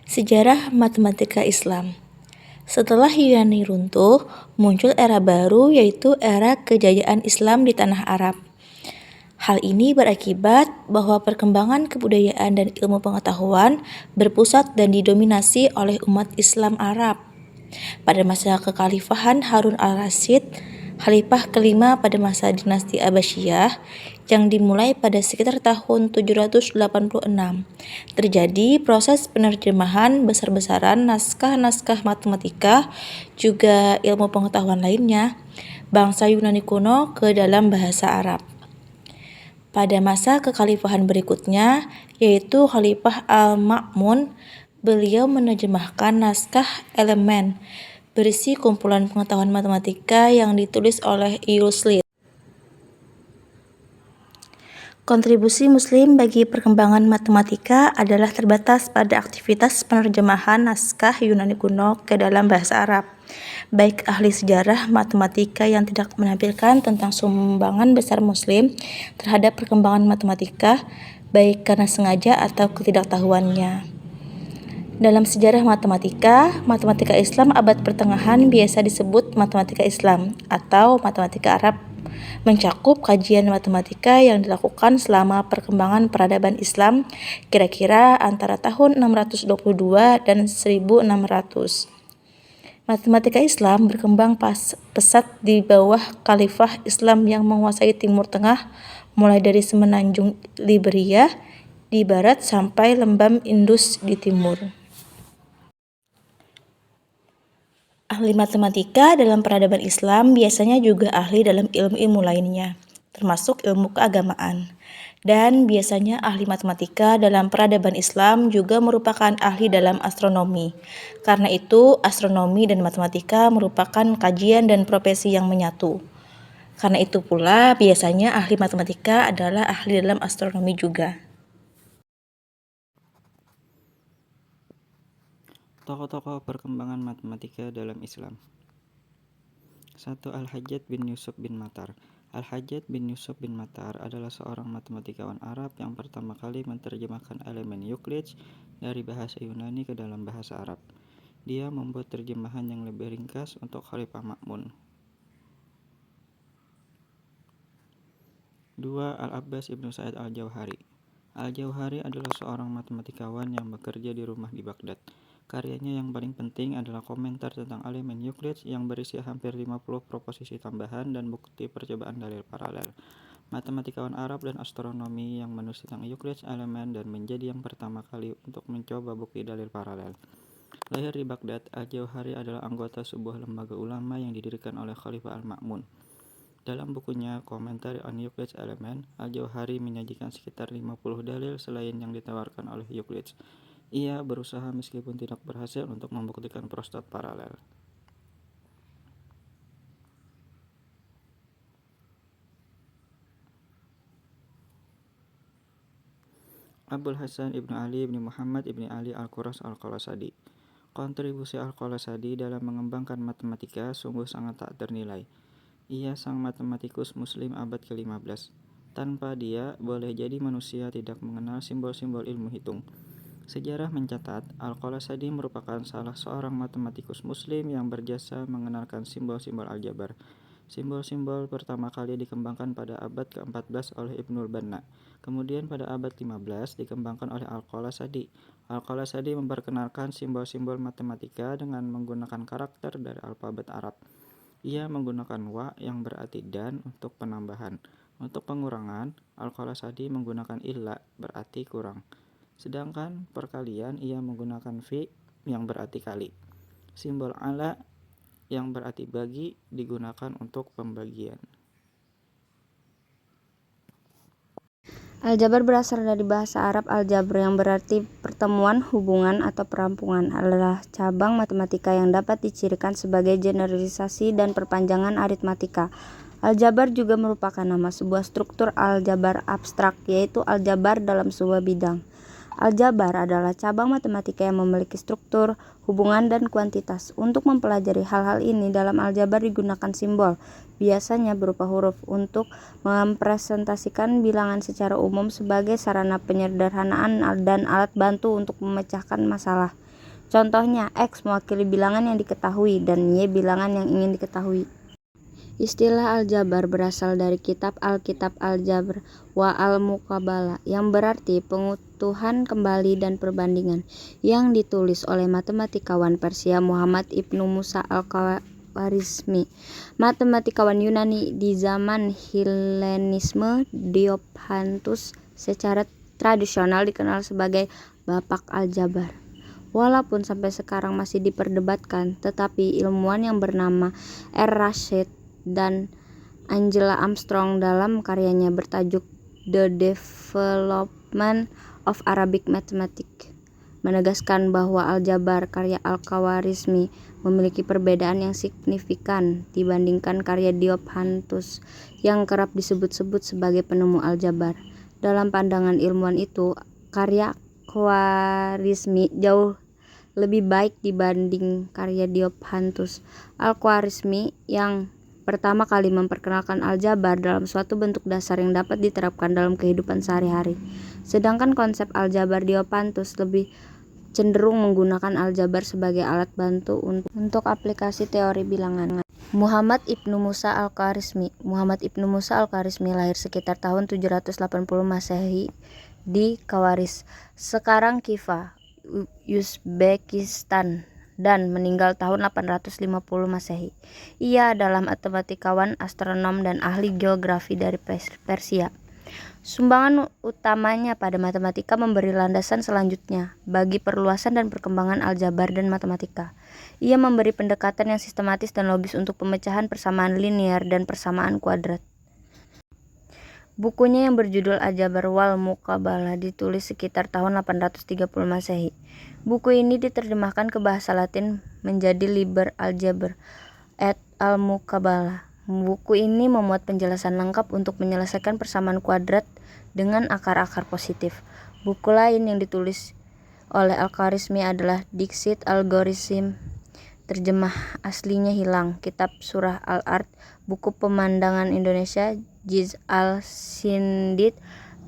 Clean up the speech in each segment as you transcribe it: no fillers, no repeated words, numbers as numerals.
Sejarah Matematika Islam. Setelah Yunani runtuh, muncul era baru yaitu era kejayaan Islam di tanah Arab. Hal ini berakibat bahwa perkembangan kebudayaan dan ilmu pengetahuan berpusat dan didominasi oleh umat Islam Arab. Pada masa kekhalifahan Harun al-Rasyid, khalifah kelima pada masa dinasti Abbasiyah, yang dimulai pada sekitar tahun 786, terjadi proses penerjemahan besar-besaran naskah-naskah matematika, juga ilmu pengetahuan lainnya, bangsa Yunani kuno ke dalam bahasa Arab. Pada masa kekhalifahan berikutnya, yaitu Khalifah Al-Ma'mun, beliau menerjemahkan naskah Elemen, berisi kumpulan pengetahuan matematika yang ditulis oleh Euclid. Kontribusi Muslim bagi perkembangan matematika adalah terbatas pada aktivitas penerjemahan naskah Yunani kuno ke dalam bahasa Arab. Baik ahli sejarah matematika yang tidak menampilkan tentang sumbangan besar Muslim terhadap perkembangan matematika, baik karena sengaja atau ketidaktahuannya. Dalam sejarah matematika Islam abad pertengahan biasa disebut matematika Islam atau matematika Arab, mencakup kajian matematika yang dilakukan selama perkembangan peradaban Islam kira-kira antara tahun 622 dan 1600. Matematika Islam berkembang pesat di bawah khalifah Islam yang menguasai Timur Tengah, mulai dari semenanjung Liberia di barat sampai lembah Indus di timur. Ahli matematika dalam peradaban Islam biasanya juga ahli dalam ilmu-ilmu lainnya, termasuk ilmu keagamaan. Dan biasanya ahli matematika dalam peradaban Islam juga merupakan ahli dalam astronomi. Karena itu, astronomi dan matematika merupakan kajian dan profesi yang menyatu. Karena itu pula, biasanya ahli matematika adalah ahli dalam astronomi juga. Tokoh-tokoh perkembangan matematika dalam Islam. 1. Al-Hajjaj bin Yusuf bin Matar. Al-Hajjaj bin Yusuf bin Matar adalah seorang matematikawan Arab yang pertama kali menerjemahkan elemen Euclid dari bahasa Yunani ke dalam bahasa Arab. Dia membuat terjemahan yang lebih ringkas untuk Khalifah Ma'mun. 2. Al-Abbas ibnu Sa'id al-Jauhari. Al-Jauhari adalah seorang matematikawan yang bekerja di rumah di Baghdad. Karyanya yang paling penting adalah komentar tentang elemen Euclid yang berisi hampir 50 proposisi tambahan dan bukti percobaan dalil paralel. Matematikawan Arab dan astronomi yang menulis tentang Euclid elemen dan menjadi yang pertama kali untuk mencoba bukti dalil paralel. Lahir di Baghdad, Al-Jauhari adalah anggota sebuah lembaga ulama yang didirikan oleh Khalifah Al-Ma'mun. Dalam bukunya Komentar on Euclid's Element, Al-Jauhari menyajikan sekitar 50 dalil selain yang ditawarkan oleh Euclid. Ia berusaha meskipun tidak berhasil untuk membuktikan prostat paralel. Abul Hasan Ibnu Ali Ibnu Muhammad Ibni Ali Al-Quras Al-Qalasadi. Kontribusi Al-Qalasadi dalam mengembangkan matematika sungguh sangat tak ternilai. Ia sang matematikus muslim abad ke-15. Tanpa dia, boleh jadi manusia tidak mengenal simbol-simbol ilmu hitung. Sejarah mencatat, Al-Qalasadi merupakan salah seorang matematikus muslim yang berjasa mengenalkan simbol-simbol aljabar. Simbol-simbol pertama kali dikembangkan pada abad ke-14 oleh Ibnul Banna. Kemudian pada abad 15 dikembangkan oleh Al-Qalasadi. Al-Qalasadi memperkenalkan simbol-simbol matematika dengan menggunakan karakter dari alfabet Arab. Ia menggunakan wa yang berarti dan untuk penambahan. Untuk pengurangan, Al-Qalasadi menggunakan illa berarti kurang. Sedangkan perkalian ia menggunakan fi yang berarti kali. Simbol ala yang berarti bagi digunakan untuk pembagian. Aljabar berasal dari bahasa Arab al-jabr yang berarti pertemuan, hubungan, atau perampungan. Adalah cabang matematika yang dapat dicirikan sebagai generalisasi dan perpanjangan aritmatika. Aljabar juga merupakan nama sebuah struktur aljabar abstrak, yaitu aljabar dalam sebuah bidang. Aljabar adalah cabang matematika yang memiliki struktur, hubungan, dan kuantitas. Untuk mempelajari hal-hal ini dalam aljabar digunakan simbol, biasanya berupa huruf, untuk mempresentasikan bilangan secara umum sebagai sarana penyederhanaan dan alat bantu untuk memecahkan masalah. Contohnya, X mewakili bilangan yang diketahui dan Y bilangan yang ingin diketahui. Istilah aljabar berasal dari kitab Alkitab Al-Jabr wa Al-Muqabalah yang berarti pengutuhan kembali dan perbandingan, yang ditulis oleh matematikawan Persia Muhammad ibnu Musa al-Khwarizmi. Matematikawan Yunani di zaman Helenisme, Diophantus secara tradisional dikenal sebagai Bapak Aljabar. Walaupun sampai sekarang masih diperdebatkan, tetapi ilmuwan yang bernama R. Rashid dan Angela Armstrong dalam karyanya bertajuk The Development of Arabic Mathematics menegaskan bahwa aljabar karya Al-Khwarizmi memiliki perbedaan yang signifikan dibandingkan karya Diophantus yang kerap disebut-sebut sebagai penemu aljabar. Dalam pandangan ilmuwan itu, karya Khwarizmi jauh lebih baik dibanding karya Diophantus. Al-Khwarizmi yang pertama kali memperkenalkan aljabar dalam suatu bentuk dasar yang dapat diterapkan dalam kehidupan sehari-hari. Sedangkan konsep aljabar Diophantus lebih cenderung menggunakan aljabar sebagai alat bantu untuk aplikasi teori bilangan. Muhammad ibnu Musa al-Khwarizmi. Muhammad ibnu Musa al-Khwarizmi lahir sekitar tahun 780 Masehi di Khawarizm, sekarang Khiva, Uzbekistan, dan meninggal tahun 850 Masehi. Ia adalah matematikawan, astronom, dan ahli geografi dari Persia. Sumbangan utamanya pada matematika memberi landasan selanjutnya bagi perluasan dan perkembangan aljabar dan matematika. Ia memberi pendekatan yang sistematis dan logis untuk pemecahan persamaan linear dan persamaan kuadrat. Bukunya yang berjudul Al-Jabr wal Muqabalah ditulis sekitar tahun 830 Masehi. Buku ini diterjemahkan ke bahasa Latin menjadi Liber Al-Jabr et Al-Muqabalah. Buku ini memuat penjelasan lengkap untuk menyelesaikan persamaan kuadrat dengan akar-akar positif. Buku lain yang ditulis oleh Al-Khwarizmi adalah Dixit Algorithm, terjemah aslinya hilang, Kitab Surah Al-Ard, Buku Pemandangan Indonesia, Jiz al-Sindid,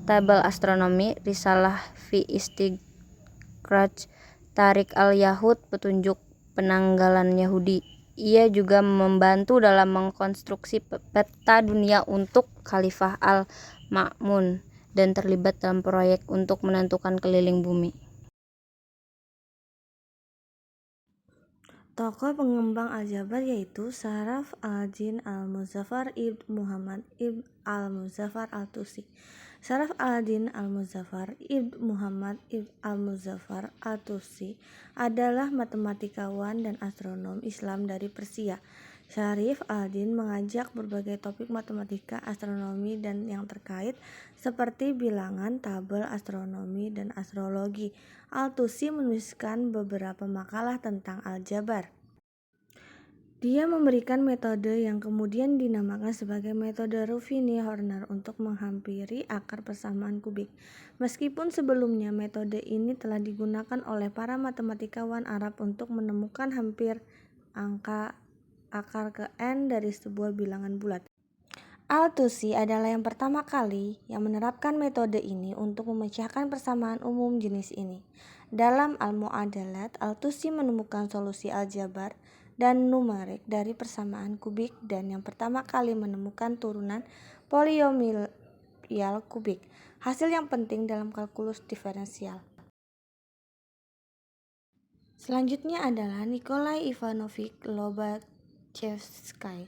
Tabel Astronomi, Risalah fi Istikhraj Tarik al-Yahud, Petunjuk Penanggalan Yahudi. Ia juga membantu dalam mengkonstruksi peta dunia untuk Khalifah Al-Ma'mun dan terlibat dalam proyek untuk menentukan keliling bumi. Tokoh pengembang aljabar yaitu Sharaf al-Din al-Muzaffar ibn Muhammad ibn al-Muzaffar al-Tusi. Sharaf al-Din al-Muzaffar ibn Muhammad ibn al-Muzaffar al-Tusi adalah matematikawan dan astronom Islam dari Persia. Sharaf al-Din mengajak berbagai topik matematika, astronomi, dan yang terkait seperti bilangan, tabel, astronomi, dan astrologi. Al-Tusi menuliskan beberapa makalah tentang aljabar. Dia memberikan metode yang kemudian dinamakan sebagai metode Ruffini-Horner untuk menghampiri akar persamaan kubik. Meskipun sebelumnya metode ini telah digunakan oleh para matematikawan Arab untuk menemukan hampir angka akar ke n dari sebuah bilangan bulat. Al-Tusi adalah yang pertama kali yang menerapkan metode ini untuk memecahkan persamaan umum jenis ini. Dalam Al-Mu'adalat, Al-Tusi menemukan solusi aljabar dan numerik dari persamaan kubik dan yang pertama kali menemukan turunan polinomial kubik, hasil yang penting dalam kalkulus diferensial. Selanjutnya adalah Nikolai Ivanovich Lobachevsky.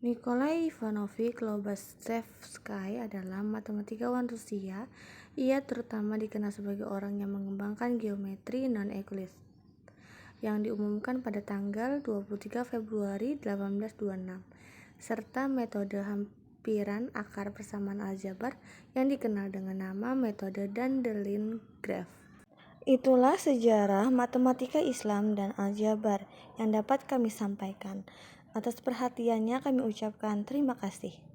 Nikolai Ivanovich Lobachevsky adalah matematikawan Rusia. Ia terutama dikenal sebagai orang yang mengembangkan geometri non-Euclid yang diumumkan pada tanggal 23 Februari 1826 serta metode hampiran akar persamaan aljabar yang dikenal dengan nama metode Dandelin graph. Itulah sejarah matematika Islam dan aljabar yang dapat kami sampaikan. Atas perhatiannya kami ucapkan terima kasih.